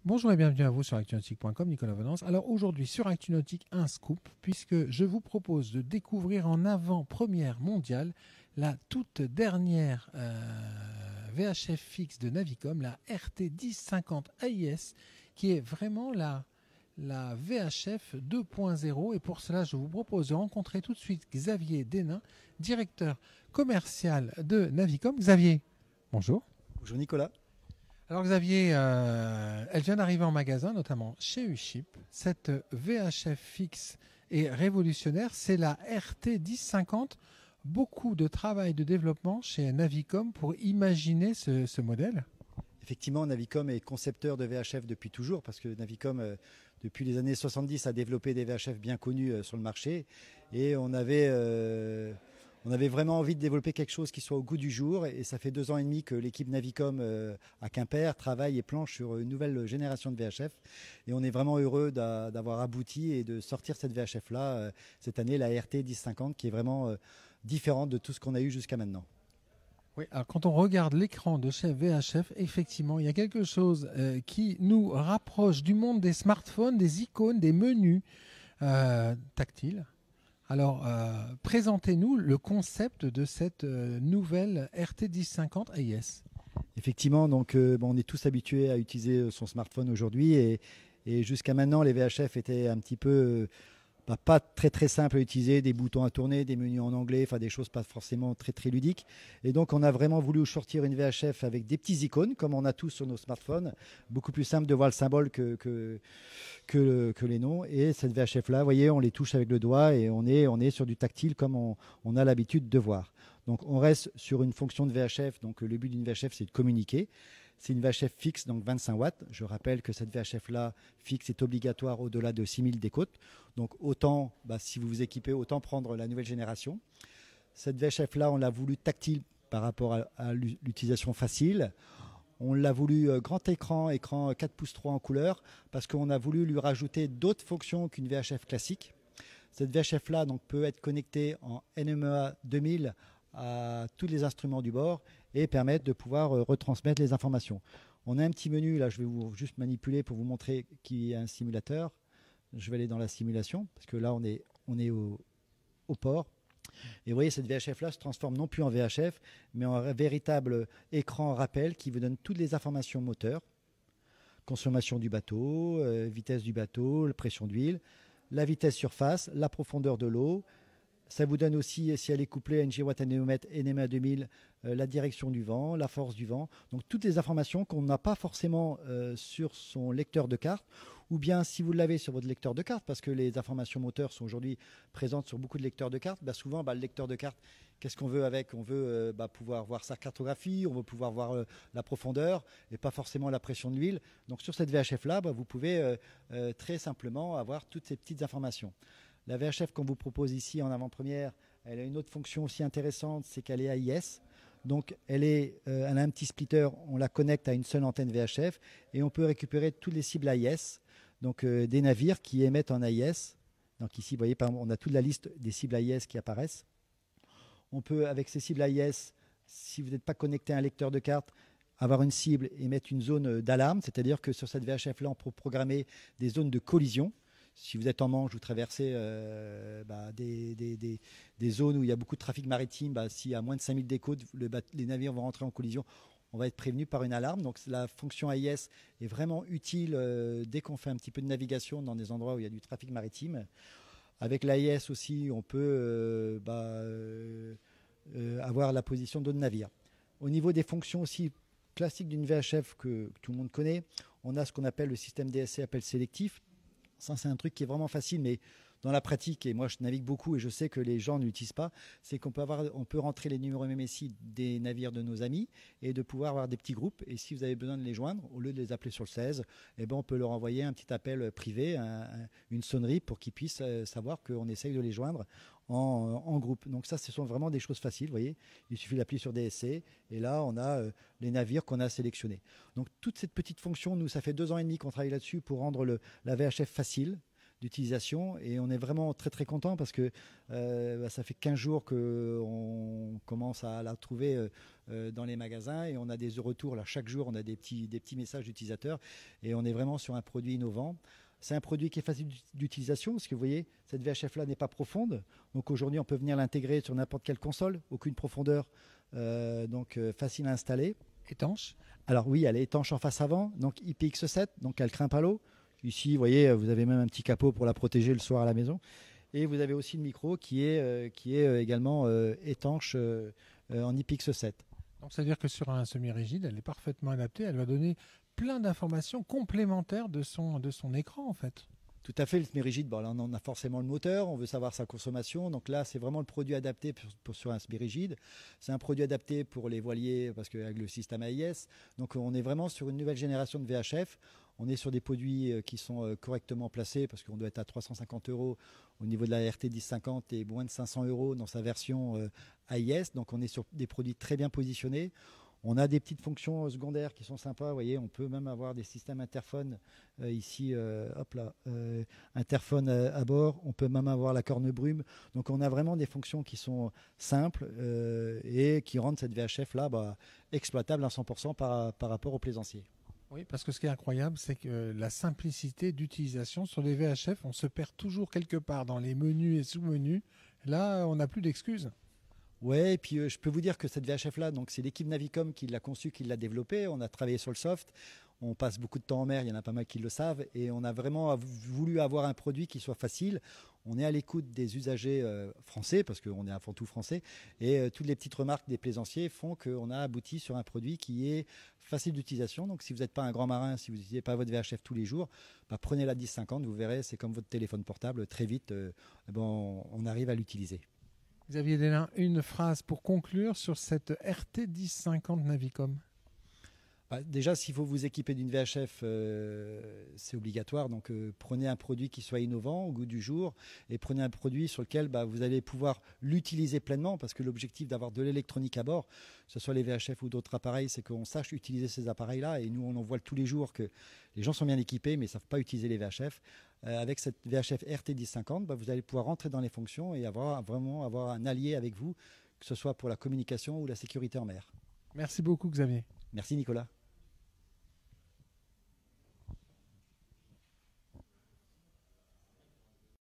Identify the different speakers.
Speaker 1: Bonjour et bienvenue à vous sur actunautique.com, Nicolas Venance. Alors aujourd'hui sur Actunautique, un scoop, puisque je vous propose de découvrir en avant-première mondiale la toute dernière VHF fixe de Navicom, la RT1050 AIS, qui est vraiment la VHF 2.0. Et pour cela, je vous propose de rencontrer tout de suite Xavier Denain, directeur commercial de Navicom. Xavier, bonjour.
Speaker 2: Bonjour Nicolas.
Speaker 1: Alors Xavier, elle vient d'arriver en magasin, notamment chez Uship. Cette VHF fixe est révolutionnaire, c'est la RT1050. Beaucoup de travail de développement chez Navicom pour imaginer ce modèle.
Speaker 2: Effectivement, Navicom est concepteur de VHF depuis toujours parce que Navicom, depuis les années 70, a développé des VHF bien connus sur le marché et on avait vraiment envie de développer quelque chose qui soit au goût du jour et ça fait 2 ans et demi que l'équipe Navicom à Quimper travaille et planche sur une nouvelle génération de VHF et on est vraiment heureux d'avoir abouti et de sortir cette VHF-là cette année, la RT 1050, qui est vraiment différente de tout ce qu'on a eu jusqu'à maintenant.
Speaker 1: Oui, alors quand on regarde l'écran de chez VHF, effectivement, il y a quelque chose qui nous rapproche du monde des smartphones, des icônes, des menus tactiles. Alors, présentez-nous le concept de cette nouvelle RT1050 AIS.
Speaker 2: Effectivement, donc on est tous habitués à utiliser son smartphone aujourd'hui et jusqu'à maintenant les VHF étaient un petit peu pas très simples à utiliser, des boutons à tourner, des menus en anglais, enfin des choses pas forcément très ludiques. Et donc on a vraiment voulu sortir une VHF avec des petits icônes comme on a tous sur nos smartphones, beaucoup plus simple de voir le symbole que les noms. Et cette VHF là, vous voyez, on les touche avec le doigt et on est sur du tactile comme on a l'habitude de voir. Donc on reste sur une fonction de VHF. Donc le but d'une VHF, c'est de communiquer. C'est une VHF fixe, donc 25 watts. Je rappelle que cette VHF-là fixe est obligatoire au-delà de 6000 décotes. Donc autant, si vous vous équipez, autant prendre la nouvelle génération. Cette VHF-là, on l'a voulu tactile par rapport à l'utilisation facile. On l'a voulu grand écran 4 pouces 3 en couleur, parce qu'on a voulu lui rajouter d'autres fonctions qu'une VHF classique. Cette VHF-là donc, peut être connectée en NMEA 2000 à tous les instruments du bord et permettre de pouvoir retransmettre les informations. On a un petit menu, là je vais vous juste manipuler pour vous montrer qu'il y a un simulateur. Je vais aller dans la simulation, parce que là on est au port. Et vous voyez, cette VHF-là se transforme non plus en VHF, mais en un véritable écran rappel qui vous donne toutes les informations moteurs, consommation du bateau, vitesse du bateau, pression d'huile, la vitesse surface, la profondeur de l'eau. Ça vous donne aussi, si elle est couplée à une gigawatt anémomètre NMA 2000, la direction du vent, la force du vent. Donc toutes les informations qu'on n'a pas forcément sur son lecteur de carte, ou bien si vous l'avez sur votre lecteur de carte, parce que les informations moteurs sont aujourd'hui présentes sur beaucoup de lecteurs de carte. Souvent, le lecteur de carte, qu'est-ce qu'on veut avec? On veut pouvoir voir sa cartographie, on veut pouvoir voir la profondeur et pas forcément la pression de l'huile. Donc sur cette VHF-là, vous pouvez très simplement avoir toutes ces petites informations. La VHF qu'on vous propose ici en avant-première, elle a une autre fonction aussi intéressante, c'est qu'elle est AIS. Donc elle a un petit splitter, on la connecte à une seule antenne VHF et on peut récupérer toutes les cibles AIS, donc des navires qui émettent en AIS. Donc ici, vous voyez, par exemple, on a toute la liste des cibles AIS qui apparaissent. On peut, avec ces cibles AIS, si vous n'êtes pas connecté à un lecteur de carte, avoir une cible et mettre une zone d'alarme, c'est-à-dire que sur cette VHF-là, on peut programmer des zones de collision. Si vous êtes en Manche, vous traversez des zones où il y a beaucoup de trafic maritime, s'il y a moins de 5000 décotes, les navires vont rentrer en collision, on va être prévenu par une alarme. Donc la fonction AIS est vraiment utile dès qu'on fait un petit peu de navigation dans des endroits où il y a du trafic maritime. Avec l'AIS aussi, on peut avoir la position d'autres navires. Au niveau des fonctions aussi classiques d'une VHF que tout le monde connaît, on a ce qu'on appelle le système DSC appel sélectif. Ça, c'est un truc qui est vraiment facile, mais dans la pratique, et moi je navigue beaucoup et je sais que les gens ne l'utilisent pas, c'est qu'on peut rentrer les numéros MMSI des navires de nos amis et de pouvoir avoir des petits groupes. Et si vous avez besoin de les joindre, au lieu de les appeler sur le 16, on peut leur envoyer un petit appel privé, une sonnerie pour qu'ils puissent savoir qu'on essaye de les joindre en groupe. Donc ça, ce sont vraiment des choses faciles, vous voyez. Il suffit d'appuyer sur DSC et là, on a les navires qu'on a sélectionnés. Donc toute cette petite fonction, nous, ça fait 2 ans et demi qu'on travaille là-dessus pour rendre la VHF facile. d'utilisation et on est vraiment très très content parce que ça fait 15 jours qu'on commence à la trouver dans les magasins et on a des retours là, chaque jour, on a des petits messages d'utilisateurs et on est vraiment sur un produit innovant. C'est un produit qui est facile d'utilisation parce que vous voyez, cette VHF là n'est pas profonde. Donc aujourd'hui, on peut venir l'intégrer sur n'importe quelle console, aucune profondeur, donc facile à installer.
Speaker 1: Étanche?
Speaker 2: Alors oui, elle est étanche en face avant, donc IPX7, donc elle craint pas l'eau. Ici, vous voyez, vous avez même un petit capot pour la protéger le soir à la maison. Et vous avez aussi le micro qui est également étanche en IPX7.
Speaker 1: Donc ça veut dire que sur un semi-rigide, elle est parfaitement adaptée. Elle va donner plein d'informations complémentaires de son écran en fait.
Speaker 2: Tout à fait, le semi-rigide, bon, là, on a forcément le moteur, on veut savoir sa consommation. Donc là, c'est vraiment le produit adapté sur un semi-rigide. C'est un produit adapté pour les voiliers parce qu'avec le système AIS. Donc on est vraiment sur une nouvelle génération de VHF. On est sur des produits qui sont correctement placés parce qu'on doit être à 350 € au niveau de la RT 1050 et moins de 500 € dans sa version AIS. Donc on est sur des produits très bien positionnés. On a des petites fonctions secondaires qui sont sympas. Vous voyez, on peut même avoir des systèmes interphones ici, hop là, interphone à bord. On peut même avoir la corne brume. Donc, on a vraiment des fonctions qui sont simples et qui rendent cette VHF là exploitable à 100% par rapport aux plaisanciers.
Speaker 1: Oui, parce que ce qui est incroyable, c'est que la simplicité d'utilisation sur les VHF, on se perd toujours quelque part dans les menus et sous-menus. Là, on n'a plus d'excuses.
Speaker 2: Ouais, et puis je peux vous dire que cette VHF-là, donc c'est l'équipe Navicom qui l'a conçue, qui l'a développée. On a travaillé sur le soft. On passe beaucoup de temps en mer, il y en a pas mal qui le savent. Et on a vraiment voulu avoir un produit qui soit facile. On est à l'écoute des usagers français, parce qu'on est avant tout français. Et toutes les petites remarques des plaisanciers font qu'on a abouti sur un produit qui est facile d'utilisation. Donc si vous n'êtes pas un grand marin, si vous n'utilisez pas votre VHF tous les jours, prenez la 1050, vous verrez, c'est comme votre téléphone portable. Très vite, on arrive à l'utiliser.
Speaker 1: Xavier Dellin, une phrase pour conclure sur cette RT 1050 Navicom.
Speaker 2: Déjà, s'il faut vous équiper d'une VHF, c'est obligatoire. Donc, prenez un produit qui soit innovant au goût du jour et prenez un produit sur lequel vous allez pouvoir l'utiliser pleinement parce que l'objectif d'avoir de l'électronique à bord, que ce soit les VHF ou d'autres appareils, c'est qu'on sache utiliser ces appareils-là. Et nous, on en voit tous les jours que les gens sont bien équipés mais ne savent pas utiliser les VHF. Avec cette VHF RT 1050, vous allez pouvoir rentrer dans les fonctions et vraiment avoir un allié avec vous, que ce soit pour la communication ou la sécurité en mer.
Speaker 1: Merci beaucoup, Xavier.
Speaker 2: Merci, Nicolas.